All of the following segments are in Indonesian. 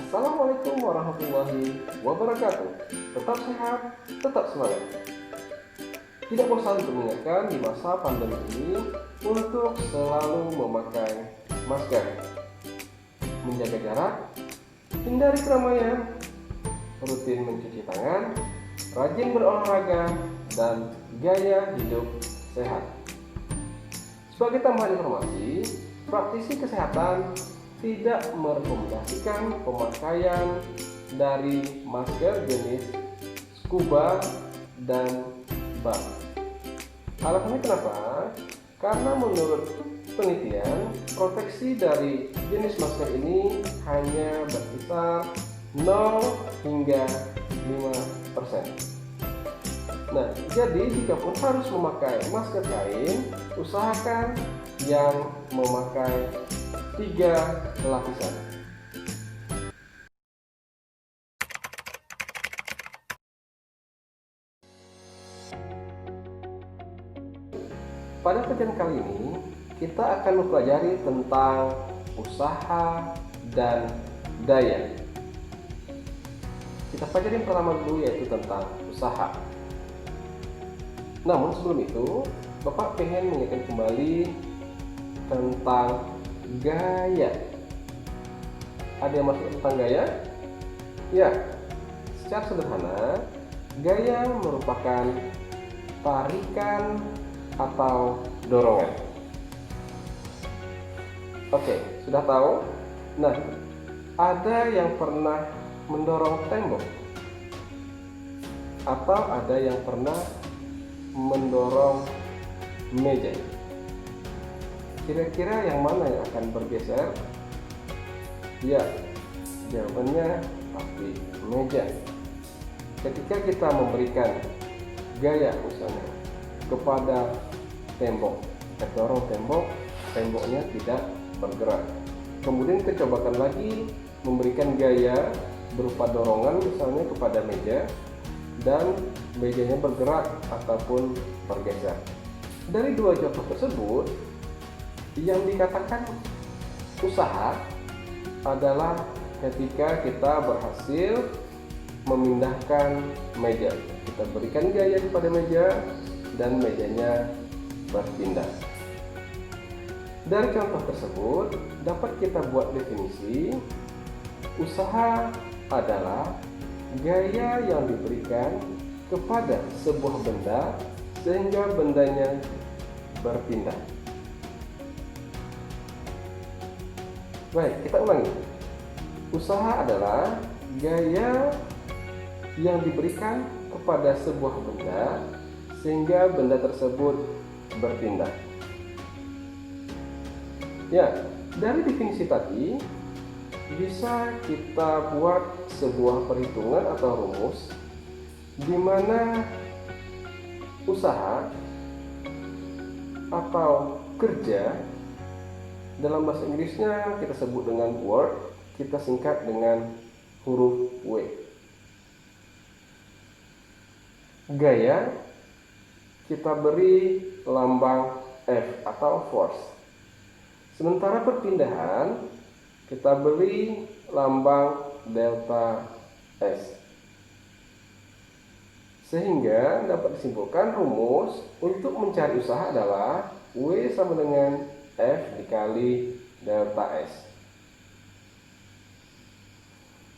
Assalamualaikum warahmatullahi wabarakatuh. Tetap sehat, tetap semangat. Tidak bosan untuk mengingatkan di masa pandemi ini untuk selalu memakai masker, menjaga jarak, hindari keramaian, rutin mencuci tangan, rajin berolahraga, dan gaya hidup sehat. Sebagai tambahan informasi, praktisi kesehatan tidak merekomendasikan pemakaian dari masker jenis scuba dan bag. Alasannya kenapa? Karena menurut penelitian, proteksi dari jenis masker ini hanya berkisar 0 hingga 5%. Nah, jadi jika pun harus memakai masker kain, usahakan yang memakai 3 lapisan. Pada pertemuan kali ini, kita akan mempelajari tentang usaha dan daya. Kita pelajari yang pertama dulu, yaitu tentang usaha. Namun sebelum itu, Bapak pengen mengingatkan kembali tentang gaya. Ada yang masuk tentang gaya? Ya, secara sederhana, gaya merupakan tarikan atau dorongan. Oke, sudah tahu? Nah, ada yang pernah mendorong tembok? Atau ada yang pernah mendorong meja? Kira-kira yang mana yang akan bergeser? Ya, jawabannya pasti meja. Ketika kita memberikan gaya misalnya kepada tembok, dorong tembok, temboknya tidak bergerak. Kemudian kita cobakan lagi memberikan gaya berupa dorongan misalnya kepada meja, dan mejanya bergerak ataupun bergeser. Dari dua contoh tersebut, yang dikatakan usaha adalah ketika kita berhasil memindahkan meja. Kita berikan gaya kepada meja dan mejanya berpindah. Dari contoh tersebut dapat kita buat definisi. Usaha adalah gaya yang diberikan kepada sebuah benda sehingga bendanya berpindah. Baik, kita ulangi. Usaha adalah gaya yang diberikan kepada sebuah benda sehingga benda tersebut berpindah. Ya, dari definisi tadi bisa kita buat sebuah perhitungan atau rumus di mana usaha atau kerja dalam bahasa Inggrisnya kita sebut dengan work, kita singkat dengan huruf W. Gaya kita beri lambang F atau force. Sementara perpindahan kita beri lambang delta S. Sehingga dapat disimpulkan rumus untuk mencari usaha adalah W sama dengan F dikali delta S.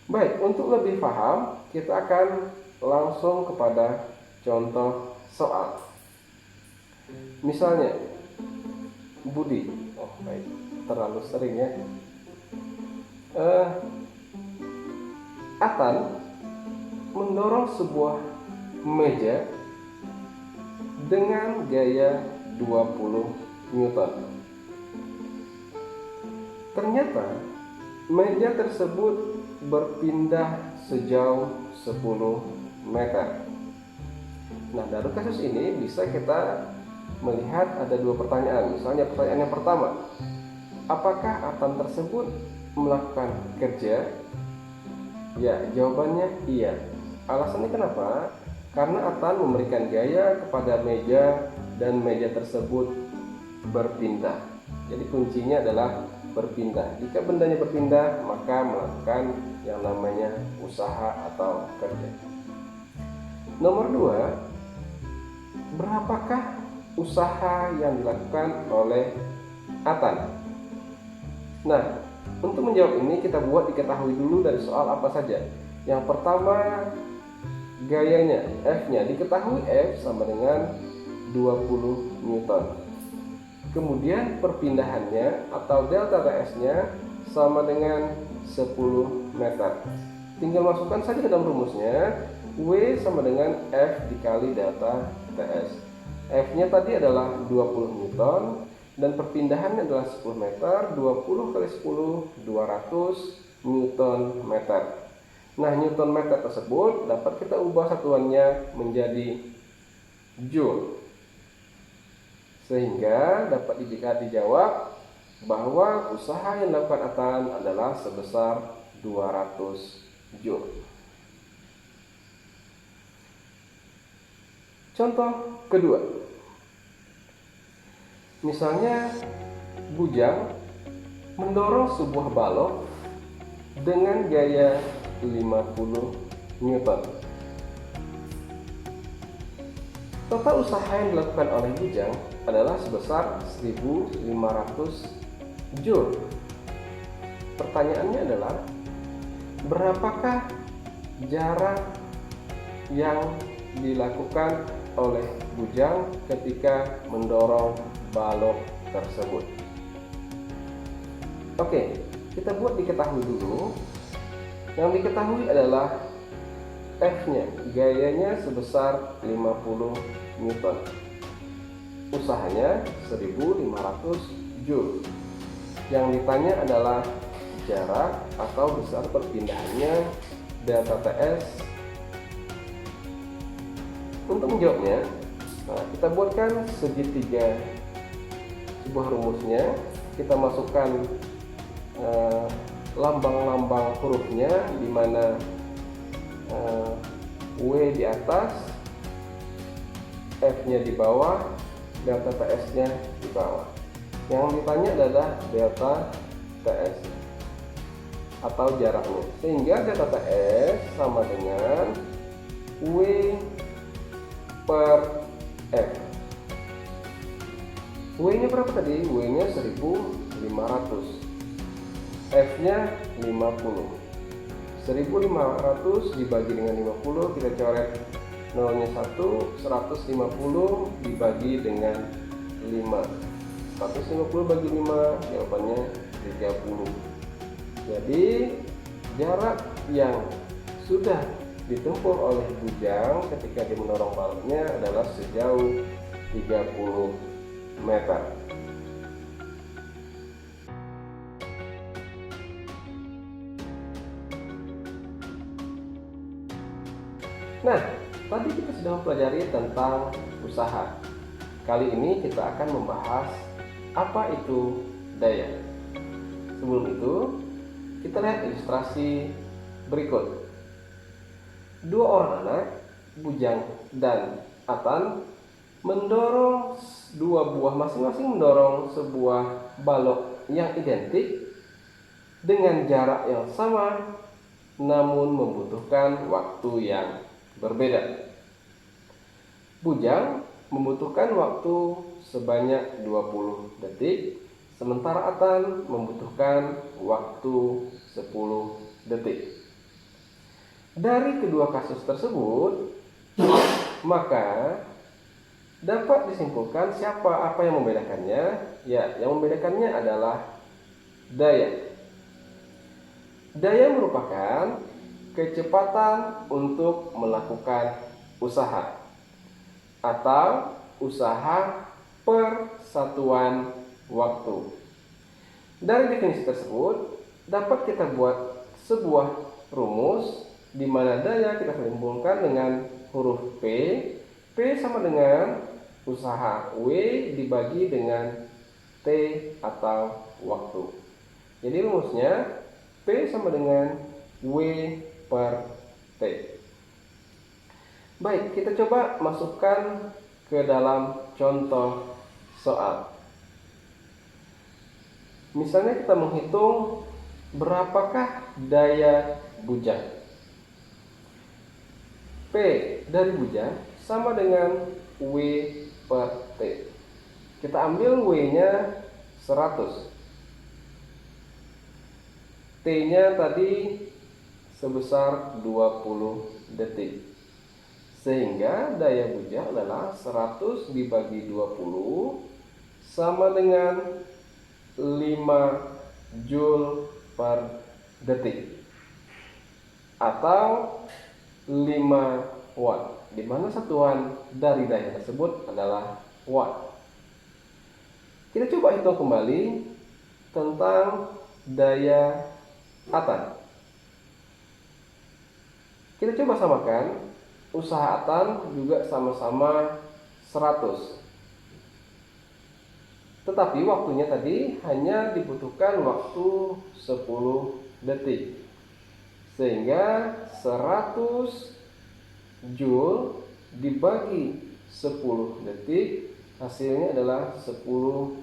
Baik, untuk lebih paham, kita akan langsung kepada contoh soal. Misalnya, Budi, baik, terlalu sering ya. Atan mendorong sebuah meja dengan gaya 20 Newton. Ternyata meja tersebut berpindah sejauh 10 meter. Nah, dari kasus ini bisa kita melihat ada dua pertanyaan. Misalnya pertanyaan yang pertama, apakah Atan tersebut melakukan kerja? Ya, jawabannya iya. Alasannya kenapa? Karena Atan memberikan gaya kepada meja dan meja tersebut berpindah. Jadi kuncinya adalah berpindah. Jika bendanya berpindah, maka melakukan yang namanya usaha atau kerja. Nomor 2, berapakah usaha yang dilakukan oleh Atan? Nah, untuk menjawab ini kita buat diketahui dulu dari soal apa saja. Yang pertama, gayanya, F-nya. Diketahui F sama dengan 20 Newton. Kemudian perpindahannya atau delta TS-nya sama dengan 10 meter. Tinggal masukkan saja ke dalam rumusnya. W sama dengan F dikali delta TS. F-nya tadi adalah 20 Newton dan perpindahannya adalah 10 meter. 20 kali 10, 200 Newton meter. Nah, Newton meter tersebut dapat kita ubah satuannya menjadi Joule. Sehingga dapat dijawab bahwa usaha yang dilakukan Atan adalah sebesar 200 Joule. Contoh kedua, misalnya bujang mendorong sebuah balok dengan gaya 50 Newton. Total usaha yang dilakukan oleh bujang adalah sebesar 1500 Joule. Pertanyaannya adalah, berapakah jarak yang dilakukan oleh bujang ketika mendorong balok tersebut? Oke, kita buat diketahui dulu. Yang diketahui adalah F-nya, gayanya sebesar 50 Newton. Usahanya 1500 Joule. Yang ditanya adalah jarak atau besar perpindahannya delta TS. Untuk menjawabnya, kita buatkan segitiga sebuah rumusnya. Kita masukkan lambang-lambang hurufnya, di mana W di atas, F-nya di bawah, delta TS-nya di bawah. Yang ditanya adalah delta TS atau jaraknya. Sehingga delta TS sama dengan W per F. W-nya berapa tadi? W-nya 1500. F-nya 50. 1500 dibagi dengan 50, kita coret nolnya 1. 150 dibagi dengan 5. 150 bagi 5, jawabannya 30. Jadi jarak yang sudah ditempuh oleh bujang ketika dia mendorong baloknya adalah sejauh 30 meter. Nah, tadi kita sudah mempelajari tentang usaha. Kali ini kita akan membahas apa itu daya. Sebelum itu, kita lihat ilustrasi berikut. Dua orang anak, bujang dan Atan, mendorong masing-masing mendorong sebuah balok yang identik dengan jarak yang sama, namun membutuhkan waktu yang berbeda. Bujang membutuhkan waktu sebanyak 20 detik, sementara Atan membutuhkan waktu 10 detik. Dari kedua kasus tersebut, maka dapat disimpulkan apa yang membedakannya? Ya, yang membedakannya adalah daya. Daya merupakan kecepatan untuk melakukan usaha atau usaha per satuan waktu. Dari definisi tersebut dapat kita buat sebuah rumus di mana daya kita simpulkan dengan huruf P. P sama dengan usaha W dibagi dengan T atau waktu. Jadi rumusnya P sama dengan W per T. Baik, kita coba masukkan ke dalam contoh soal. Misalnya kita menghitung berapakah daya bujang. P dari bujang sama dengan W per T. Kita ambil W-nya 100. T-nya tadi sebesar 20 detik. Sehingga daya bujang adalah 100 dibagi 20 sama dengan 5 Joule per detik atau 5 watt, di mana satuan dari daya tersebut adalah watt. Kita coba hitung kembali tentang daya Atan. Kita coba samakan, usaha Atan juga sama-sama 100. Tetapi waktunya tadi hanya dibutuhkan waktu 10 detik. Sehingga 100 Joule dibagi 10 detik, hasilnya adalah 10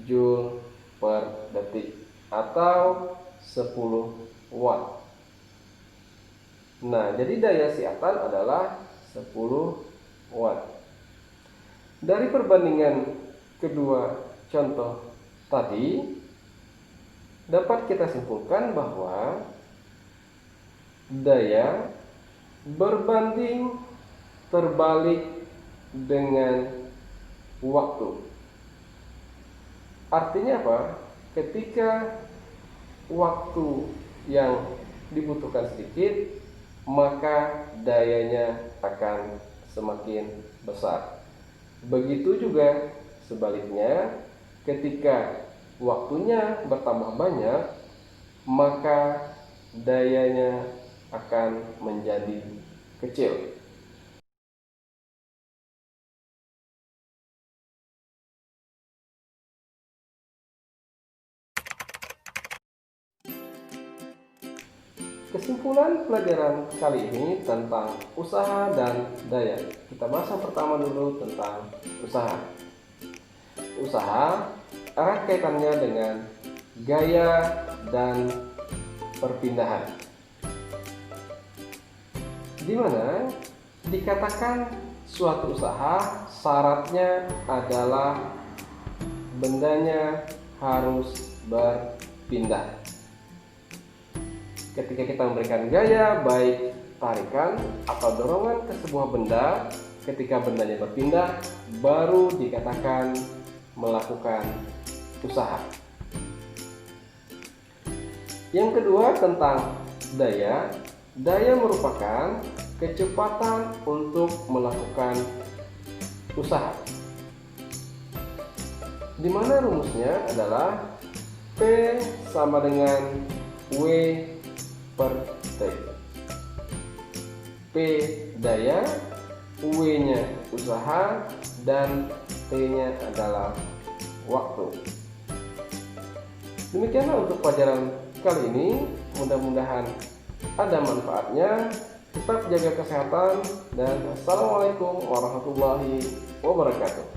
Joule per detik atau 10 watt. Nah, jadi daya si Atan adalah 10 watt. Dari perbandingan kedua contoh tadi, dapat kita simpulkan bahwa daya berbanding terbalik dengan waktu. Artinya apa? Ketika waktu yang dibutuhkan sedikit, maka dayanya akan semakin besar. Begitu juga sebaliknya, ketika waktunya bertambah banyak, maka dayanya akan menjadi kecil. Kesimpulan pelajaran kali ini tentang usaha dan daya. Kita bahas yang pertama dulu tentang usaha. Usaha erat kaitannya dengan gaya dan perpindahan, di mana dikatakan suatu usaha syaratnya adalah bendanya harus berpindah. Ketika kita memberikan gaya, baik tarikan atau dorongan ke sebuah benda, ketika bendanya berpindah, baru dikatakan melakukan usaha. Yang kedua tentang daya. Daya merupakan kecepatan untuk melakukan usaha, di mana rumusnya adalah P sama dengan W per T. P daya, W-nya usaha, dan T-nya adalah waktu. Demikianlah untuk pelajaran kali ini. Mudah-mudahan ada manfaatnya. Tetap jaga kesehatan dan assalamualaikum warahmatullahi wabarakatuh.